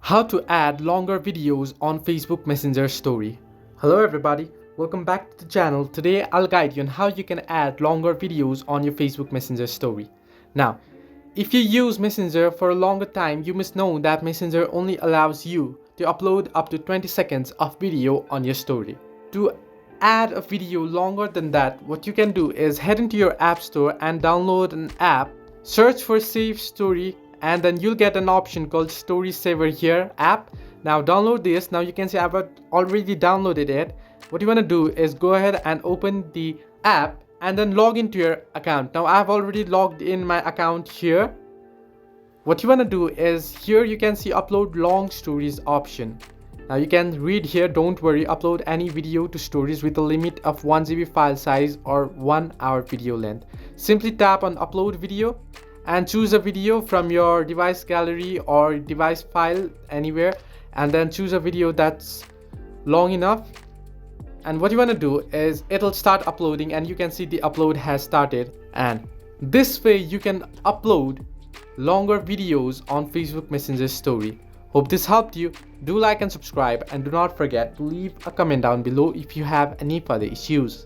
How to add longer videos on Facebook Messenger story. Hello everybody, welcome back to the channel. Today I'll guide you on how you can add longer videos on your Facebook Messenger story. Now, if you use Messenger for a longer time, you must know that Messenger only allows you to upload up to 20 seconds of video on your story. To add a video longer than that, what you can do is head into your app store and download an app, search for Save Story, and then you'll get an option called Story Saver here app. Now download this. Now you can see I've already downloaded it. What you want to do is go ahead and open the app and then log into your account. Now I've already logged in my account here. What you want to do is here you can see upload long stories option. Now you can read here, don't worry, upload any video to stories with a limit of 1 GB file size or 1 hour video length. Simply tap on upload video and choose a video from your device gallery or device file anywhere, and then choose a video that's long enough. And what you want to do is it'll start uploading and you can see the upload has started, and this way you can upload longer videos on Facebook Messenger story. Hope this helped you. Do like and subscribe, and do not forget to leave a comment down below if you have any further issues.